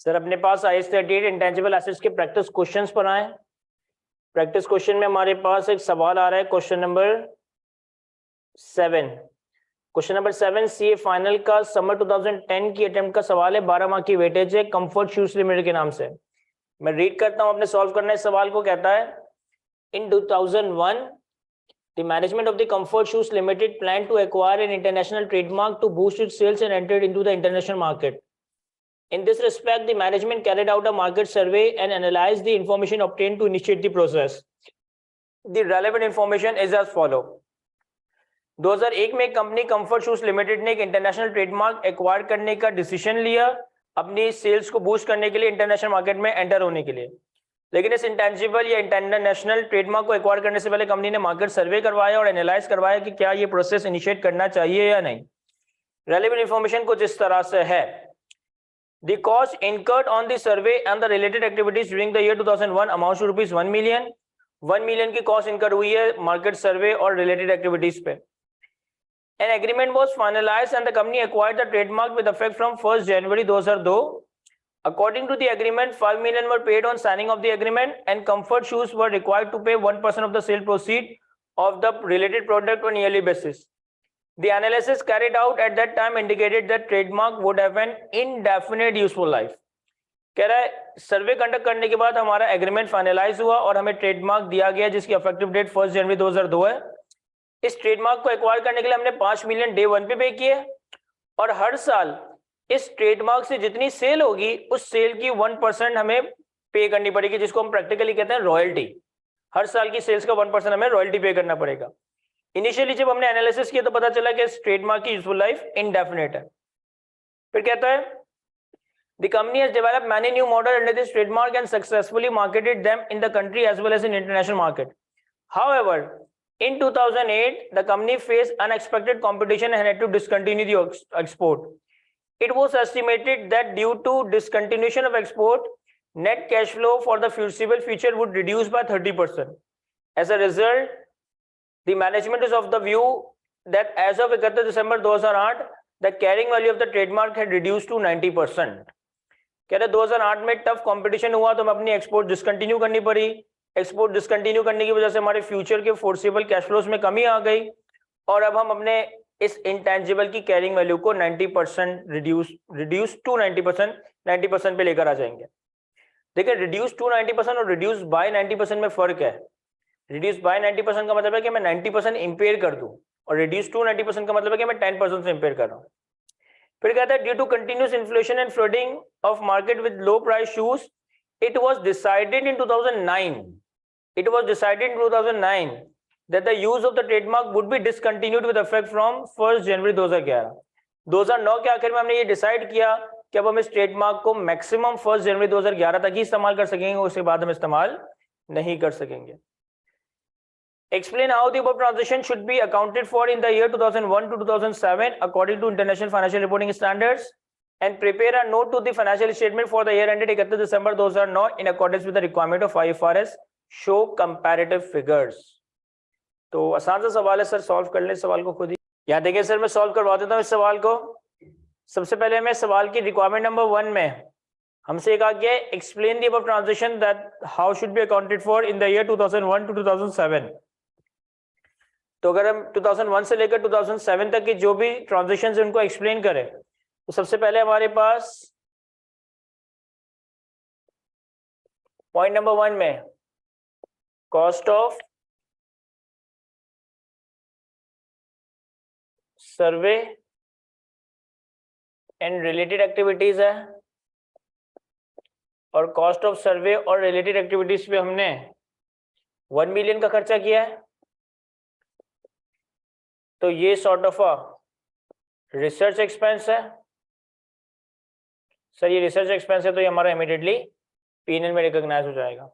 Sir अपने पास IAS 38 intangible assets के practice questions पर आए। प्रैक्टिस क्वेश्चन में हमारे पास एक सवाल आ रहा है, question number 7। Question number 7 CA final का समर 2010 की अटेम्प्ट का सवाल है, 12 मार्क की वेटेज है, कंफर्ट शूज लिमिटेड के नाम से। मैं रीड करता हूं, आपने सॉल्व करना है। इस सवाल को कहता है, इन 2001 the management of the Comfort Shoes Limited planned to acquire an international trademark to boost its sales and entered into the international market. In this respect, the management carried out a market survey and analyzed the information obtained to initiate the process. The relevant information is as follow. 2001 में company comfort shoes limited ने एक international trademark acquire करने का decision लिया अपनी sales को boost करने के लिए, इंटरनेशनल मार्केट में एंटर होने के लिए। लेकिन इस इंटेंजिबल या इंटरनेशनल ट्रेडमार्क को एक्वायर करने से पहले कंपनी ने मार्केट सर्वे करवाया और एनालाइज करवाया कि क्या ये प्रोसेस इनिशिएट करना चाहिए या नहीं। रेलेवेंट इंफॉर्मेशन कुछ इस तरह से है। The cost incurred on the survey and the related activities during the year 2001 amounts to rupees 1 million. 1 million की कॉस्ट इनकर हुई है मार्केट सर्वे और रिलेटेड एक्टिविटीज पे। An agreement was finalized and the company acquired the trademark with effect from 1st January 2002. According to the agreement, 5 million were paid on signing of the agreement and Comfort Shoes were required to pay 1% of the sale proceed of the related product on yearly basis. The analysis carried out at that time indicated that trademark would have an indefinite useful life. कह रहा है survey conduct करने के बाद हमारा agreement finalise हुआ और हमें ट्रेडमार्क दिया गया जिसकी इफेक्टिव डेट 1 जनवरी 2002 है। इस ट्रेडमार्क को एक्वायर करने के लिए हमने 5 मिलियन डे 1 पे किए और हर साल इस ट्रेडमार्क से जितनी सेल होगी उस सेल की 1% हमें पे करनी पड़ेगी, जिसको हम प्रैक्टिकली कहते हैं रॉयल्टी। हर साल की सेल्स का 1% हमें रॉयल्टी पे करना पड़ेगा। इनिशियली जब हमने एनालिसिस किया तो पता चला कि इस ट्रेडमार्क की यूजफुल लाइफ इनडेफिनेट है। फिर कहता है, The company has developed many new models under this trademark and successfully marketed them in the country as well as in international market. However, in 2008, the company faced unexpected competition and had to discontinue the export. It was estimated that due to discontinuation of export, net cash flow for the foreseeable future would reduce by 30%. As a result, the management is of the view that as of 31 December 2008, the carrying value of the trademark had reduced to 90%. कह रहे 2008 में tough competition हुआ तो हमें अपनी export discontinue करनी पड़ी। Export discontinue करने की वजह से हमारे फ्यूचर के फोर्सेबल कैश फ्लोज में कमी आ गई और अब हम अपने इस इंटेंजिबल की कैरिंग वैल्यू को 90% रिड्यूस टू 90% पे लेकर आ जाएंगे। देखिए रिड्यूस टू 90% और रिड्यूस बाय 90% में फर्क है। रिड्यूस बाय 90% का मतलब है कि मैं 90% इंपेयर कर दूं और रिड्यूस टू 90% का मतलब है कि मैं 10% से इंपेयर कर रहा हूं। फिर कहता है due to continuous inflation and flooding of market with low price shoes it was decided in 2009 that the use of the trademark would be discontinued with effect from 1st जनवरी 2011। 2009 के आखिर में हमने ये डिसाइड किया कि अब हम इस ट्रेडमार्क को मैक्सिमम 1 जनवरी 2011 तक ही इस्तेमाल कर सकेंगे, उसके बाद हम इस्तेमाल नहीं कर सकेंगे। Explain how the above transition should be accounted for in the year 2001 to 2007 according to international financial reporting standards and prepare a note to the financial statement for the year ended 31 December 2009 in accordance with the requirement of IFRS. Show comparative figures. तो आसान सा सवाल है sir, solve कर लें सवाल को खुद ही। यहाँ देखिए सर मैं सॉल्व करवा देता हूँ इस सवाल को। सबसे पहले मैं सवाल की रिक्वायरमेंट नंबर 1 में हमसे कहा गया explain the above transition that how should be accounted for in the year 2001 to 2007। तो अगर हम 2001 से लेकर 2007 तक की जो भी ट्रांजिशन है उनको एक्सप्लेन करें तो सबसे पहले हमारे पास पॉइंट नंबर 1 में cost of survey and related activities है और कॉस्ट ऑफ सर्वे और रिलेटेड एक्टिविटीज पे हमने 1 मिलियन का खर्चा किया है। तो ये sort of a research expense है सर, ये रिसर्च एक्सपेंस है तो ये हमारा इमीडिएटली P&L में रिकॉग्नाइज हो जाएगा।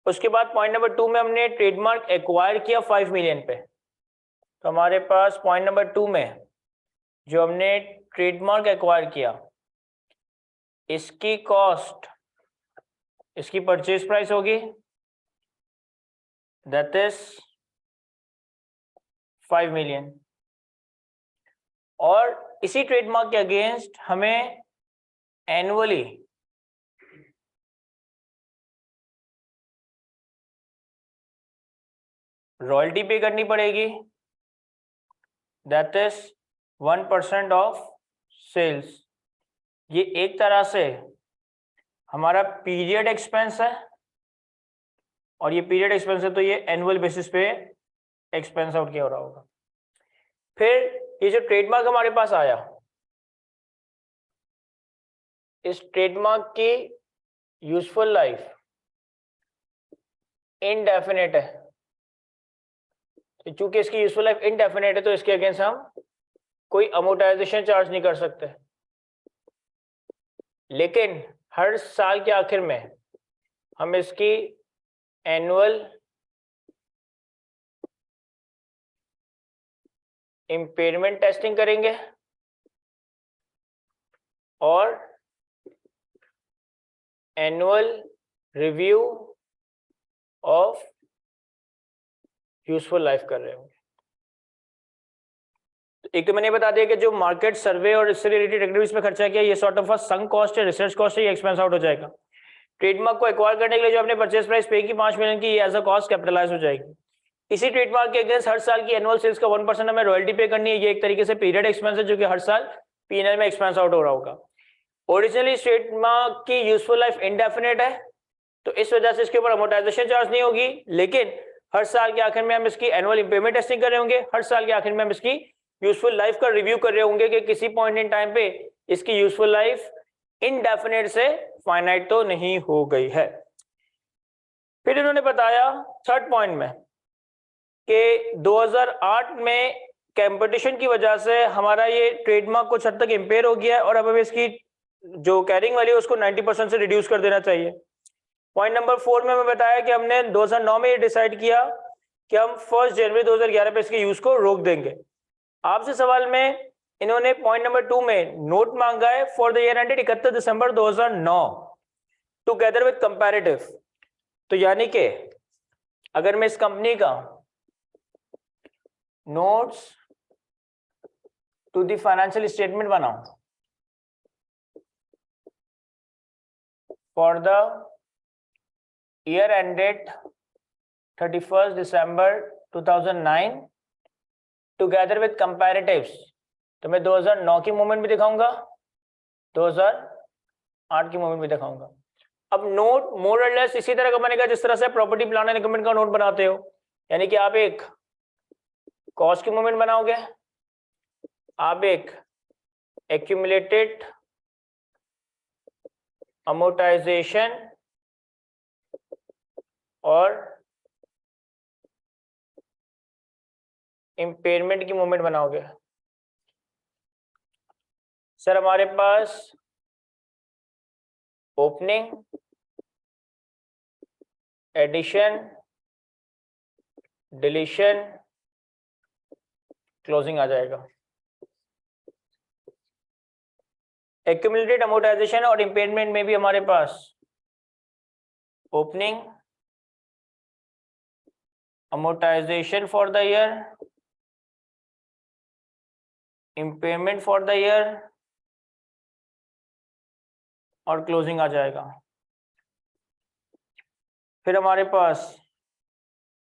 उसके बाद पॉइंट नंबर 2 में हमने ट्रेडमार्क एक्वायर किया 5 मिलियन पे, तो हमारे पास पॉइंट नंबर 2 में जो हमने ट्रेडमार्क एक्वायर किया इसकी कॉस्ट, इसकी परचेज प्राइस होगी दैट इज 5 मिलियन और इसी ट्रेडमार्क के अगेंस्ट हमें एनुअली रॉयल्टी पे करनी पड़ेगी, दैट इज 1% ऑफ सेल्स। ये एक तरह से हमारा पीरियड एक्सपेंस है, और ये पीरियड एक्सपेंस है तो ये एनुअल बेसिस पे एक्सपेंस आउट किया हो रहा होगा। फिर ये जो ट्रेडमार्क हमारे पास आया, इस ट्रेडमार्क की यूजफुल लाइफ इनडेफिनेट है, तो चूंकि इसकी यूजफुल लाइफ इनडेफिनेट है तो इसके अगेंस्ट हम कोई अमोर्टाइजेशन चार्ज नहीं कर सकते, लेकिन हर साल के आखिर में हम इसकी एनुअल इम्पेयरमेंट टेस्टिंग करेंगे और annual review of useful life कर रहे होंगे। एक तो मैंने बता दिया कि जो मार्केट सर्वे और इससे रिलेटेड एक्टिविटीज में खर्चा किया ये सॉर्ट ऑफ संक कॉस्ट है, रिसर्च कॉस्ट है, ये एक्सपेंस आउट हो जाएगा। ट्रेडमार्क को एक्वायर करने के लिए जो आपने परचेस प्राइस पे की 5 मिलियन की, ये एज अ कॉस्ट कैपिटलाइज हो जाएगी। इसी ट्रेडमार्क के अगेंस्ट हर साल की एनुअल सेल्स का 1% हमें रॉयल्टी पे करनी है, ये एक तरीके से पीरियड एक्सपेंस है जो कि हर साल पीएनएल में एक्सपेंस आउट हो रहा होगा। ओरिजिनली ट्रेडमार्क की यूजफुल लाइफ इंडेफिनेट है, तो इस वजह से इसके ऊपर अमोर्टाइजेशन चार्ज नहीं होगी, लेकिन हर साल के आखिर में हम इसकी एनुअल इम्पेयरमेंट टेस्टिंग कर रहे होंगे, हर साल के आखिर में हम इसकी यूजफुल लाइफ का रिव्यू कर रहे होंगे कि किसी पॉइंट इन टाइम पे इसकी यूजफुल लाइफ इनडेफिनेट से फाइनाइट तो नहीं हो गई है। फिर इन्होंने बताया थर्ड पॉइंट में कि 2008 में कंपटीशन की वजह से हमारा ये ट्रेडमार्क कुछ हद तक इम्पेयर हो गया है और अब हमें इसकी जो कैरिंग वैल्यू उसको 90% से रिड्यूस कर देना चाहिए। पॉइंट नंबर 4 में हमें बताया कि हमने 2009 में ये डिसाइड किया कि हम 1 जनवरी 2011 पे इसके यूज को रोक देंगे। आपसे सवाल में इन्होंने पॉइंट नंबर 2 में नोट मांगा है for the year ended 31 December 2009 together with comparative. तो यानी कि अगर मैं इस कंपनी का notes to the financial statement बनाऊं for the year ended 31 December 2009 together with comparatives, तो मैं 2009 की मूवमेंट भी दिखाऊंगा, 2008 की मूवमेंट भी दिखाऊंगा। अब नोट मोर और लेस इसी तरह का बनेगा जिस तरह से प्रॉपर्टी प्लान एंड इक्विपमेंट का नोट बनाते हो, यानी कि आप एक कॉस्ट की मूवमेंट बनाओगे, आप एक एक्यूमुलेटेड अमोर्टाइजेशन और इम्पेयरमेंट की मूवमेंट बनाओगे। सर हमारे पास ओपनिंग, एडिशन, डिलीशन, क्लोजिंग आ जाएगा। एक्यूमुलेटेड अमोर्टाइजेशन और इम्पेयरमेंट में भी हमारे पास opening, amortisation for the year, impairment for the year और क्लोजिंग आ जाएगा। फिर हमारे पास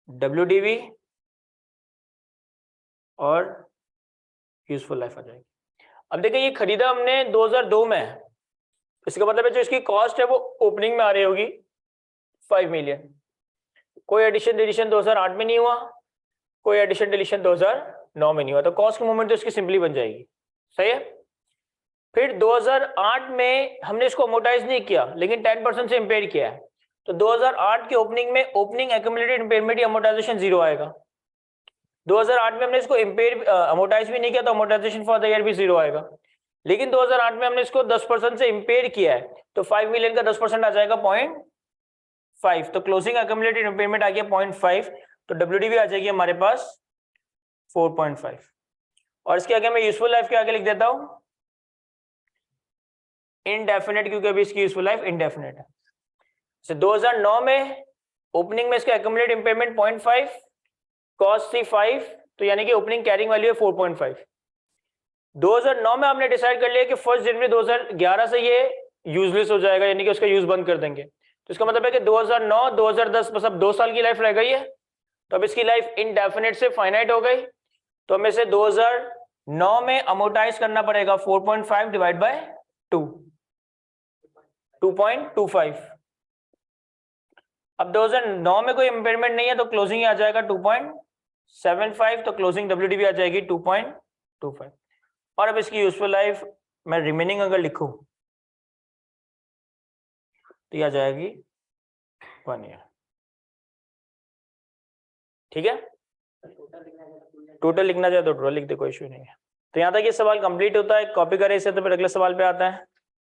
WDV और यूजफुल लाइफ आ जाएगी। अब देखिए ये खरीदा हमने 2002 में, इसका मतलब है जो इसकी कॉस्ट है वो ओपनिंग में आ रही होगी 5 मिलियन। कोई एडिशन डिलीशन 2008 में नहीं हुआ, कोई एडिशन डिलीशन 2009 में नहीं हुआ, तो कॉस्ट की मूवमेंट तो इसकी सिंपली बन जाएगी। सही है। फिर 2008 में हमने इसको अमोर्टाइज नहीं किया लेकिन 10% से इम्पेयर किया है, तो 2008 के ओपनिंग में ओपनिंग एक्यूमुलेटेड इम्पेयरमेंट या अमोर्टाइजेशन 0 आएगा। 2008 में हमने इसको इम्पेयर अमोर्टाइज भी नहीं किया तो अमोर्टाइजेशन फॉर द ईयर भी 0 आएगा। लेकिन 2008 में हमने इसको 10% से इम्पेयर किया है तो 5 मिलियन का 10% आ जाएगा 0.5, तो क्लोजिंग एक्यूमुलेटेड इम्पेयरमेंट आ गया 0.5, तो WDV आ जाएगी हमारे पास 4.5। और इसके आगे मैं यूजफुल लाइफ के आगे लिख देता हूं इनडेफिनेट, क्योंकि अभी इसकी यूजफुल लाइफ इनडेफिनेट है। 2009 में ओपनिंग में इसका एक्यूमुलेटेड इम्पेयरमेंट 0.5, कॉस्ट थी 5, तो यानी कि ओपनिंग कैरिंग वैल्यू है 4.5। 2009 में हमने डिसाइड कर लिया कि 1 जनवरी 2011 से ये यूजलेस हो जाएगा, यानी कि उसका यूज बंद कर देंगे। तो इसका मतलब है कि 2009 2010 बस अब 2 साल की लाइफ रह गई है, तो अब इसकी लाइफ इनडेफिनेट से फाइनाइट हो गई, तो हमें से 2009 में अमोर्टाइज करना पड़ेगा 4.5 डिवाइड बाय 2, 2.25। अब 2009 में कोई इंपेयरमेंट नहीं है तो क्लोजिंग ही आ जाएगा 2.75, तो क्लोजिंग डब्ल्यूडी भी आ जाएगी 2.25। और अब इसकी यूजफुल लाइफ मैं रिमेनिंग अगर लिखूं तो यह आ जाएगी 1 ईयर। ठीक है, टोटल लिखना चाहे तो टोटल लिख दे, कोई इशू नहीं है। तो यहाँ तक ये सवाल कंप्लीट होता है, कॉपी करें इसे तो फिर अगले सवाल पे आता है।